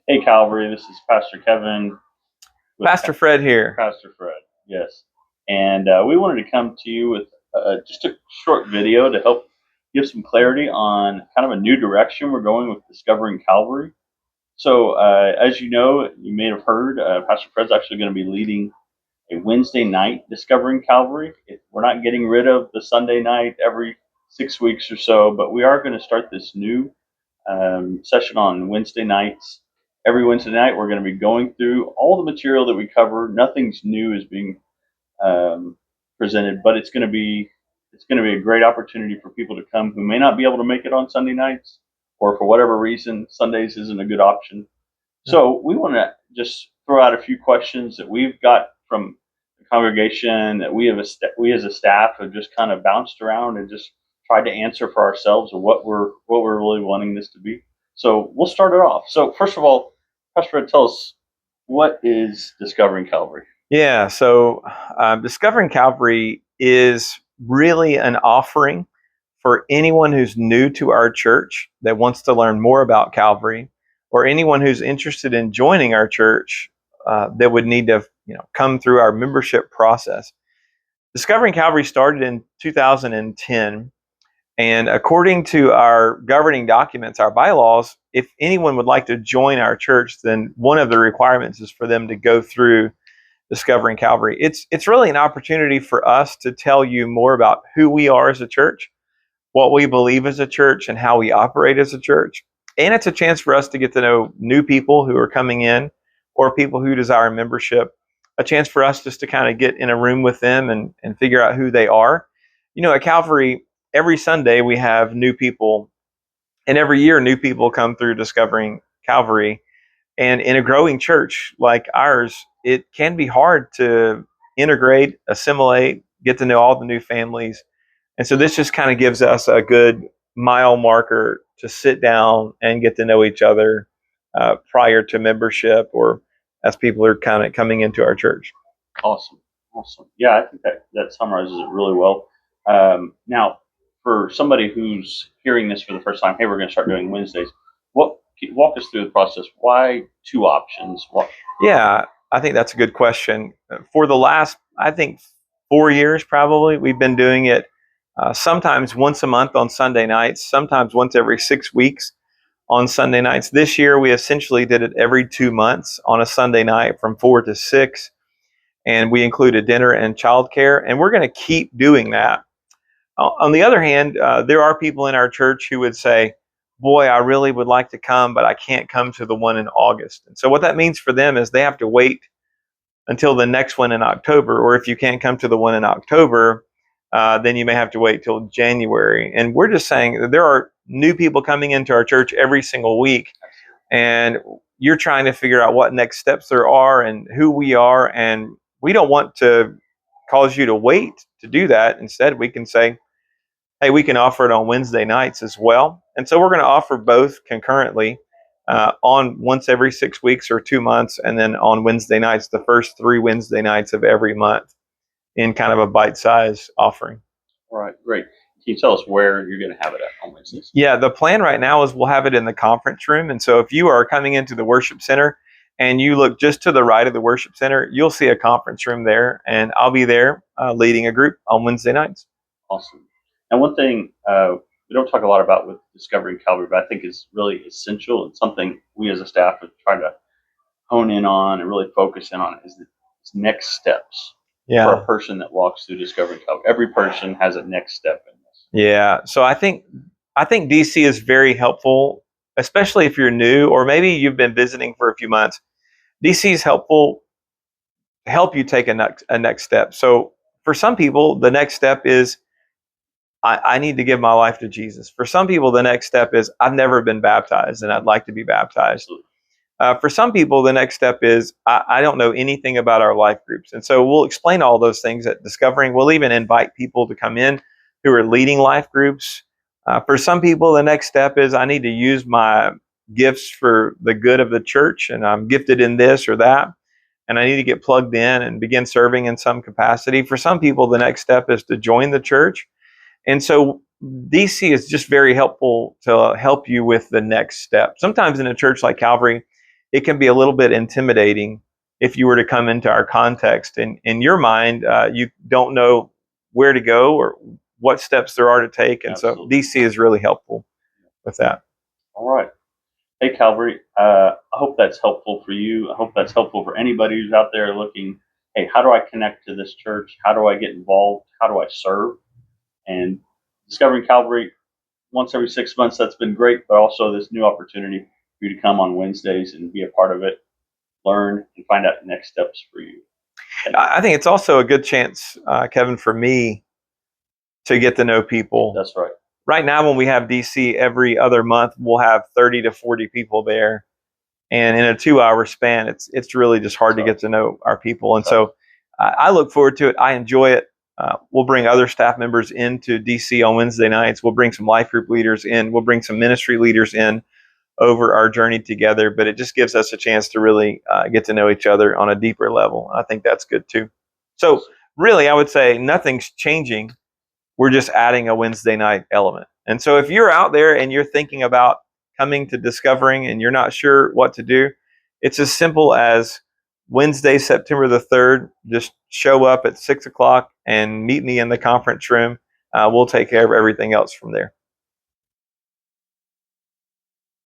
Hey, Calvary, this is Pastor Kevin with Pastor Fred here. Pastor Fred. Yes. And we wanted to come to you with just a short video to help give some clarity on kind of a new direction we're going with Discovering Calvary. So, as you know, you may have heard, Pastor Fred's actually going to be leading a Wednesday night Discovering Calvary. We're not getting rid of the Sunday night every 6 weeks or so, but we are going to start this new session on Wednesday nights. Every Wednesday night, we're going to be going through all the material that we cover. Nothing's new is being presented, but it's going to be a great opportunity for people to come who may not be able to make it on Sunday nights, or for whatever reason, Sundays isn't a good option. So we want to just throw out a few questions that we've got from the congregation that we as a staff have just kind of bounced around and just tried to answer for ourselves, or what we're really wanting this to be. So we'll start it off. So first of all, Pastor Fred, tell us, what is Discovering Calvary? Yeah, so Discovering Calvary is really an offering for anyone who's new to our church that wants to learn more about Calvary, or anyone who's interested in joining our church that would need to, come through our membership process. Discovering Calvary started in 2010. And according to our governing documents, our bylaws, if anyone would like to join our church, then one of the requirements is for them to go through Discovering Calvary. It's really an opportunity for us to tell you more about who we are as a church, what we believe as a church, and how we operate as a church. And it's a chance for us to get to know new people who are coming in, or people who desire membership. A chance for us just to kind of get in a room with them and figure out who they are. At Calvary, every Sunday we have new people, and every year new people come through Discovering Calvary. And in a growing church like ours, it can be hard to integrate, assimilate, get to know all the new families. And so this just kind of gives us a good mile marker to sit down and get to know each other prior to membership, or as people are kind of coming into our church. Awesome. Yeah, I think that summarizes it really well. Now, for somebody who's hearing this for the first time, hey, we're going to start doing Wednesdays. Walk us through the process. Why two options? Yeah, I think that's a good question. For the last, I think, 4 years probably, we've been doing it sometimes once a month on Sunday nights, sometimes once every 6 weeks on Sunday nights. This year, we essentially did it every 2 months on a Sunday night from 4 to 6, and we included dinner and childcare, and we're going to keep doing that. On the other hand, there are people in our church who would say, boy, I really would like to come, but I can't come to the one in August. And so what that means for them is they have to wait until the next one in October, or if you can't come to the one in October, then you may have to wait till January. And we're just saying that there are new people coming into our church every single week, and you're trying to figure out what next steps there are and who we are, and we don't want to cause you to wait to do that. Instead, we can say, hey, we can offer it on Wednesday nights as well. And so we're going to offer both concurrently on once every 6 weeks or 2 months, and then on Wednesday nights, the first 3 Wednesday nights of every month, in kind of a bite-sized offering. All right, great. Can you tell us where you're going to have it at on Wednesdays? Yeah, the plan right now is we'll have it in the conference room. And so if you are coming into the worship center and you look just to the right of the worship center, you'll see a conference room there, and I'll be there leading a group on Wednesday nights. Awesome. And one thing we don't talk a lot about with Discovering Calvary, but I think is really essential and something we as a staff are trying to hone in on and really focus in on, is the next steps for a person that walks through Discovering Calvary. Every person has a next step in this. Yeah. So I think DC is very helpful, especially if you're new, or maybe you've been visiting for a few months. DC is helpful to help you take a next step. So for some people, the next step is, I need to give my life to Jesus. For some people, the next step is, I've never been baptized and I'd like to be baptized. For some people, the next step is, I don't know anything about our life groups. And so we'll explain all those things at Discovering. We'll even invite people to come in who are leading life groups. For some people, the next step is, I need to use my gifts for the good of the church, and I'm gifted in this or that, and I need to get plugged in and begin serving in some capacity. For some people, the next step is to join the church. And so DC is just very helpful to help you with the next step. Sometimes in a church like Calvary, it can be a little bit intimidating if you were to come into our context. And in your mind, you don't know where to go or what steps there are to take. And so Absolutely. DC is really helpful with that. All right. Hey, Calvary, I hope that's helpful for you. I hope that's helpful for anybody who's out there looking, hey, how do I connect to this church? How do I get involved? How do I serve? And discovering Calvary once every 6 months, that's been great, but also this new opportunity for you to come on Wednesdays and be a part of it, learn, and find out the next steps for you. I think it's also a good chance, Kevin, for me to get to know people. That's right. Right now, when we have DC every other month, we'll have 30 to 40 people there. And in a 2-hour span, it's really just hard to get to know our people. And so I look forward to it. I enjoy it. We'll bring other staff members into DC on Wednesday nights. We'll bring some life group leaders in. We'll bring some ministry leaders in over our journey together. But it just gives us a chance to really get to know each other on a deeper level. I think that's good too. So really, I would say nothing's changing. We're just adding a Wednesday night element. And so if you're out there and you're thinking about coming to Discovering and you're not sure what to do, it's as simple as Wednesday, September the 3rd, just show up at 6 o'clock and meet me in the conference room. We'll take care of everything else from there.